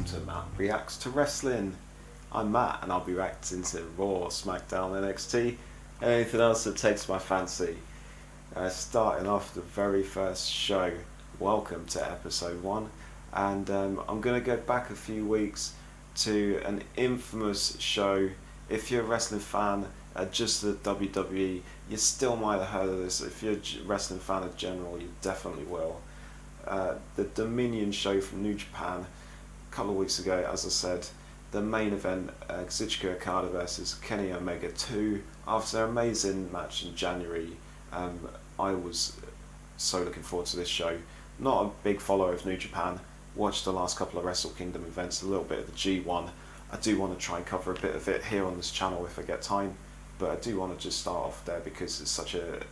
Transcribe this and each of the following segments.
to Matt Reacts to Wrestling. I'm Matt and I'll be reacting to Raw, SmackDown, NXT, and anything else that takes my fancy. Starting off the very first show, welcome to episode 1, and I'm going to go back a few weeks to an infamous show. If you're a wrestling fan, just the WWE, you still might have heard of this. If you're a wrestling fan in general, you definitely will. The Dominion show from New Japan, a couple of weeks ago, as I said, the main event, Kazuchika Okada versus Kenny Omega 2. After their amazing match in January, I was so looking forward to this show. Not a big follower of New Japan, watched the last couple of Wrestle Kingdom events, a little bit of the G1. I do want to try and cover a bit of it here on this channel if I get time, but I do want to just start off there because it's such a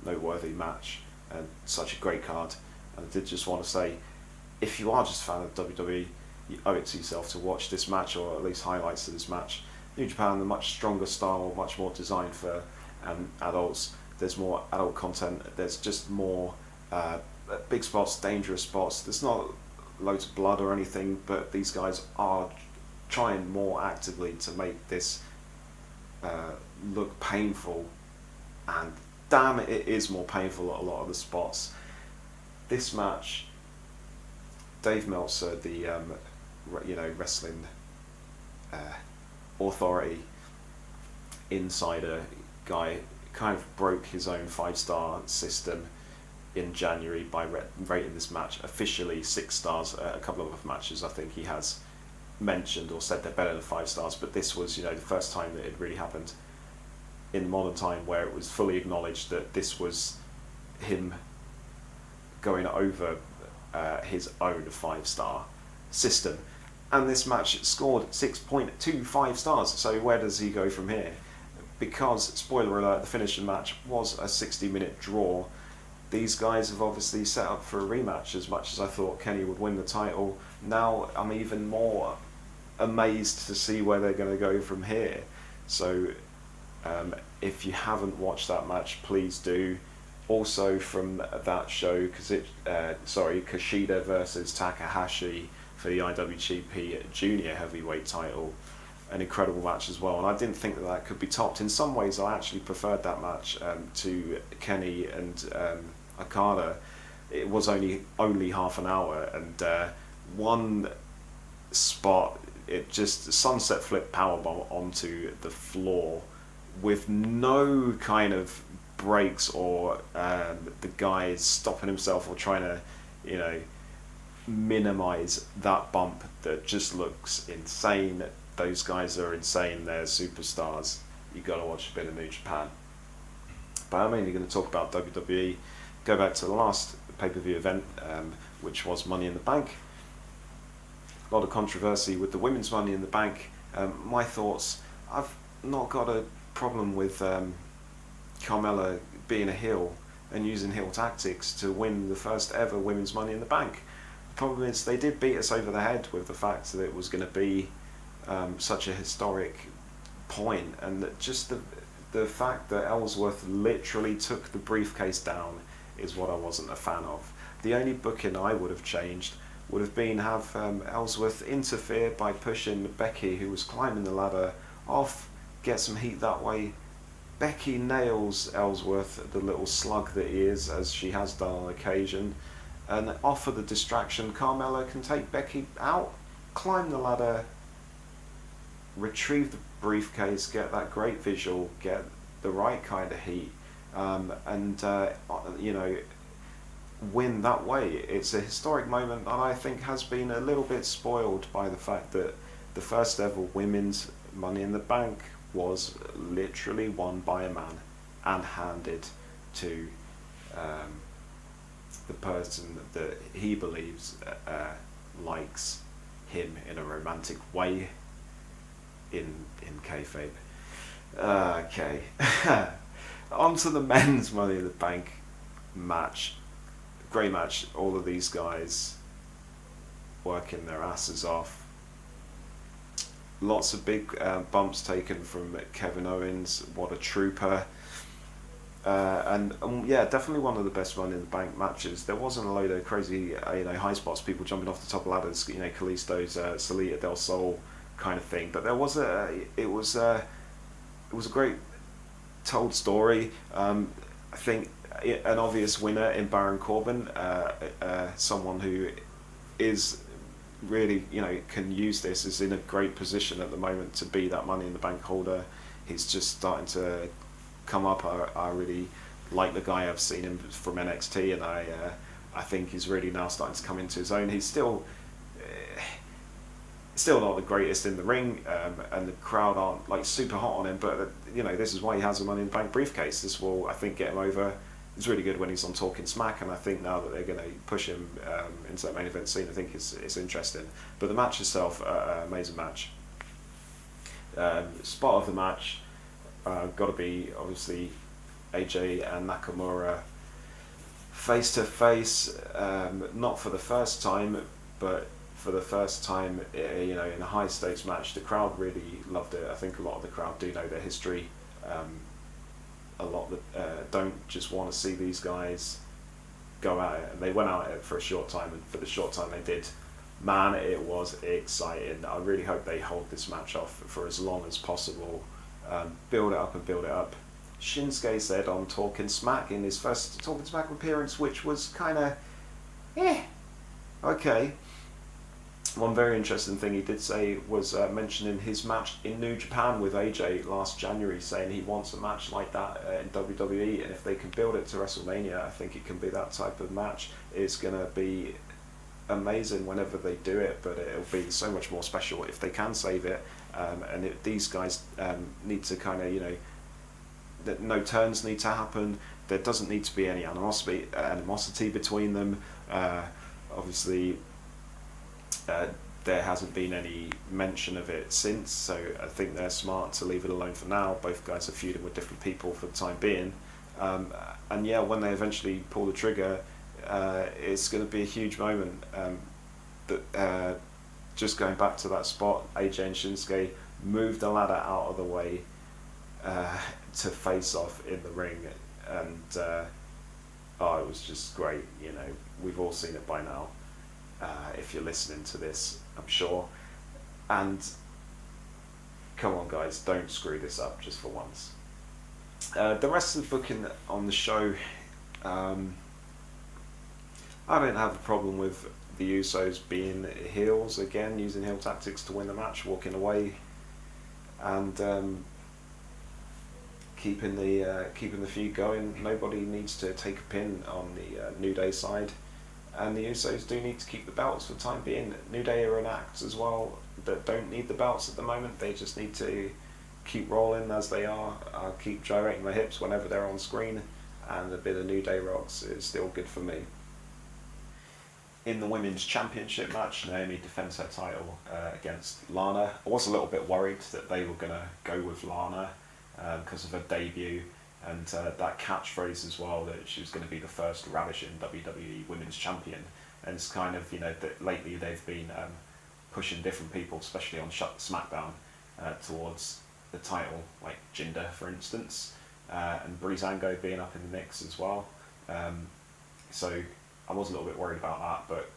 noteworthy match and such a great card. And I did just want to say, if you are just a fan of WWE, you owe it to yourself to watch this match, or at least highlights of this match. New Japan, a much stronger style, much more designed for adults. There's more adult content, there's just more big spots, dangerous spots. There's not loads of blood or anything, but these guys are trying more actively to make this look painful, and damn it is more painful at a lot of the spots. This match, Dave Meltzer, the wrestling authority insider guy, kind of broke his own 5-star system in January by rating this match officially 6 stars. A couple of other matches I think he has mentioned or said they're better than 5 stars, but this was the first time that it really happened in modern time where it was fully acknowledged that this was him going over his own 5-star system. And this match scored 6.25 stars, so where does he go from here? Because, spoiler alert, the finishing match was a 60-minute draw. These guys have obviously set up for a rematch. As much as I thought Kenny would win the title, now I'm even more amazed to see where they're going to go from here. So if you haven't watched that match, please do. Also from that show, Kushida versus Takahashi for the IWGP Junior Heavyweight title, an incredible match as well, and I didn't think that could be topped. In some ways I actually preferred that match to Kenny and Okada. It was only half an hour, and one spot, it just sunset flip powerbomb onto the floor with no kind of breaks or the guy stopping himself or trying to minimize that bump that just looks insane. Those guys are insane, they're superstars. You gotta watch a bit of New Japan. But I'm mainly going to talk about WWE. Go back to the last pay-per-view event, which was Money in the Bank. A lot of controversy with the women's Money in the Bank. My thoughts, I've not got a problem with Carmella being a heel and using heel tactics to win the first ever women's Money in the Bank. The problem is they did beat us over the head with the fact that it was going to be such a historic point, and that just the fact that Ellsworth literally took the briefcase down is what I wasn't a fan of. The only booking I would have changed would have been have Ellsworth interfere by pushing Becky, who was climbing the ladder, off, get some heat that way. Becky nails Ellsworth, the little slug that he is, as she has done on occasion, and offer the distraction. Carmella can take Becky out, climb the ladder, retrieve the briefcase, get that great visual, get the right kind of heat, and win that way. It's a historic moment, and I think has been a little bit spoiled by the fact that the first ever women's Money in the Bank was literally won by a man and handed to the person that he believes likes him in a romantic way in kayfabe. Okay. On to the men's Money in the Bank match. Great match. All of these guys working their asses off. Lots of big bumps taken from Kevin Owens. What a trooper. Yeah, definitely one of the best Money in the Bank matches. There wasn't a load of crazy, high spots, people jumping off the top of ladders, Kalisto's Salita del Sol kind of thing. But it was a great told story. I think an obvious winner in Baron Corbin, someone who is really, can use this, is in a great position at the moment to be that Money in the Bank holder. He's just starting to come up. I really like the guy. I've seen him from NXT, and I think he's really now starting to come into his own. He's still not the greatest in the ring, and the crowd aren't like super hot on him. But this is why he has a Money in the Bank briefcase. This will, I think, get him over. It's really good when he's on Talking Smack, and I think now that they're going to push him into that main event scene, I think it's interesting. But the match itself, amazing match. Spot of the match, got to be obviously AJ and Nakamura face to face, not for the first time, but for the first time, in a high stakes match. The crowd really loved it. I think a lot of the crowd do know their history. A lot that don't just want to see these guys go at it, and they went at it for a short time, and for the short time they did, man, it was exciting. I really hope they hold this match off for as long as possible. Build it up and build it up. Shinsuke said on Talking Smack in his first Talking Smack appearance, which was kind of, okay. One very interesting thing he did say was mentioning his match in New Japan with AJ last January, saying he wants a match like that in WWE, and if they can build it to WrestleMania, I think it can be that type of match. It's going to be amazing whenever they do it, but it'll be so much more special if they can save it. And these guys need to kind of, that no turns need to happen. There doesn't need to be any animosity between them. Obviously, there hasn't been any mention of it since, so I think they're smart to leave it alone for now. Both guys are feuding with different people for the time being. And yeah, when they eventually pull the trigger, it's going to be a huge moment. Just going back to that spot, AJ and Shinsuke moved the ladder out of the way to face off in the ring, and it was just great. We've all seen it by now. If you're listening to this, I'm sure. And come on, guys, don't screw this up just for once. The rest of the booking on the show, I don't have a problem with the Usos being heels again, using heel tactics to win the match, walking away, and keeping the feud going. Nobody needs to take a pin on the New Day side. And the Usos do need to keep the belts for the time being. New Day are an act as well that don't need the belts at the moment. They just need to keep rolling as they are. I'll keep gyrating my hips whenever they're on screen, and a bit of New Day rocks is still good for me. In the Women's Championship match, Naomi defends her title against Lana. I was a little bit worried that they were going to go with Lana because of her debut. And that catchphrase as well, that she was going to be the first ravishing WWE Women's Champion. And it's kind of, that lately they've been pushing different people, especially on SmackDown, towards the title, like Jinder, for instance, and Breezango being up in the mix as well. So I was a little bit worried about that, but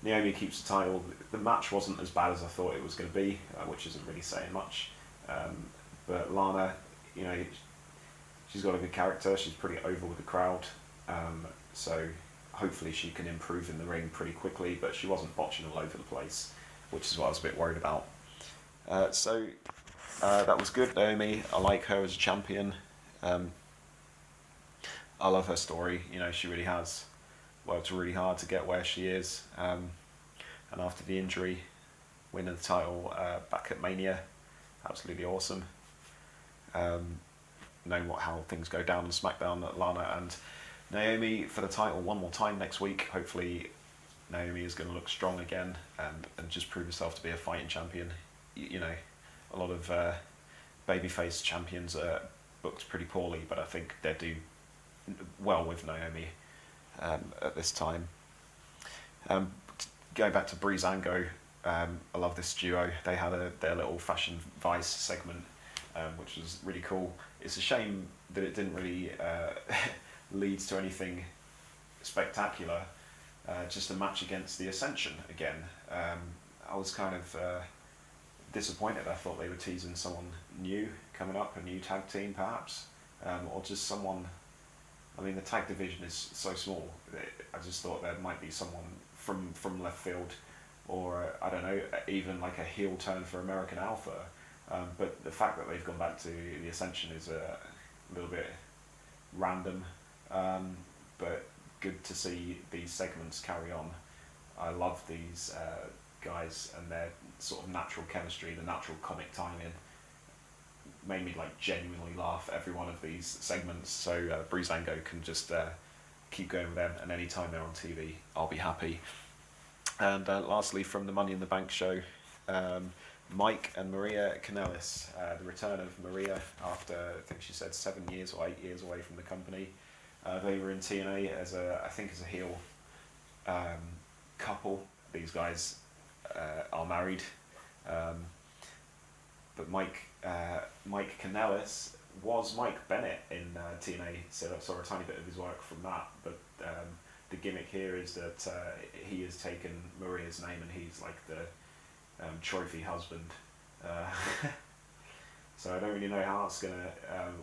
Naomi keeps the title. The match wasn't as bad as I thought it was going to be, which isn't really saying much. But Lana, she's got a good character. She's pretty over with the crowd, so hopefully she can improve in the ring pretty quickly. But she wasn't botching all over the place, which is what I was a bit worried about. So that was good. Naomi, I like her as a champion. I love her story. She really has worked really hard to get where she is. And after the injury, winning the title back at Mania, absolutely awesome. Knowing how things go down on SmackDown, Lana and Naomi for the title one more time next week. Hopefully Naomi is going to look strong again and just prove herself to be a fighting champion. A lot of babyface champions are booked pretty poorly, but I think they do well with Naomi at this time. Going back to Breezango, I love this duo. They had their little Fashion Vice segment which was really cool. It's a shame that it didn't really lead to anything spectacular. Just a match against the Ascension again. I was kind of disappointed. I thought they were teasing someone new coming up, a new tag team perhaps, or just someone. I mean, the tag division is so small. I just thought there might be someone from left field, or I don't know, even like a heel turn for American Alpha. But the fact that they've gone back to the Ascension is a little bit random. But good to see these segments carry on. I love these guys and their sort of natural chemistry, the natural comic timing. Made me like genuinely laugh every one of these segments. So Breezango can just keep going with them, and anytime they're on TV, I'll be happy. And lastly, from the Money in the Bank show, Mike and Maria Kanellis, the return of Maria after I think she said 7 years or 8 years away from the company. They were in TNA as a heel couple. These guys are married, but Mike Kanellis was Mike Bennett in TNA, so I saw a tiny bit of his work from that. But the gimmick here is that he has taken Maria's name and he's like the trophy husband. So I don't really know how that's gonna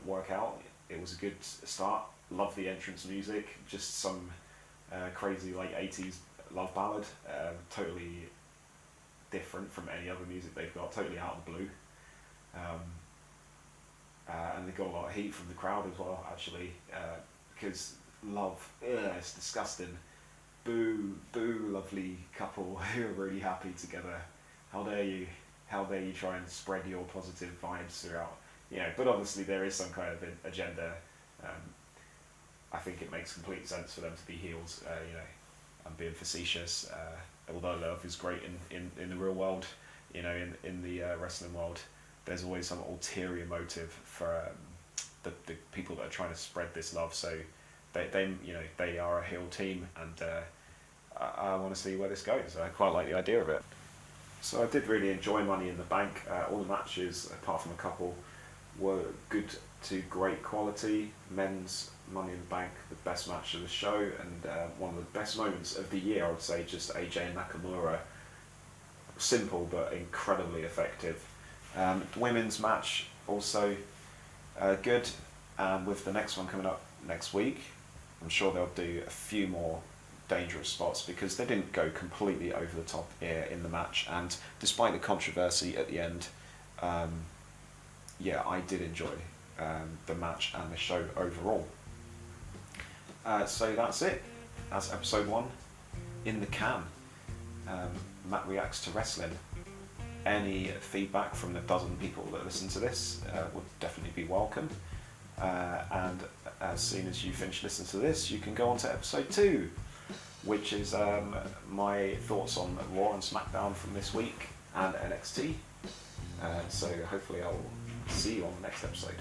work out. It was a good start. Love the entrance music, just some crazy like 80s love ballad, totally different from any other music they've got, totally out of the blue. And they got a lot of heat from the crowd as well, actually, because love, it's disgusting. Boo, lovely couple who are really happy together. How dare you try and spread your positive vibes throughout, but obviously there is some kind of agenda. I think it makes complete sense for them to be heels, I'm being facetious, although love is great in the real world, in the wrestling world, there's always some ulterior motive for the people that are trying to spread this love, so they are a heel team, and I want to see where this goes. I quite like the idea of it. So I did really enjoy Money in the Bank. All the matches, apart from a couple, were good to great quality. Men's Money in the Bank, the best match of the show, and one of the best moments of the year, I would say, just AJ and Nakamura. Simple but incredibly effective. Women's match also good, and with the next one coming up next week, I'm sure they'll do a few more dangerous spots, because they didn't go completely over the top here in the match, and despite the controversy at the end, I did enjoy the match and the show overall. So that's it. That's episode 1 in the can. Matt reacts to wrestling. Any feedback from the dozen people that listen to this would definitely be welcome. And as soon as you finish listening to this, you can go on to episode 2, which is my thoughts on Raw and SmackDown from this week and NXT. So hopefully I'll see you on the next episode.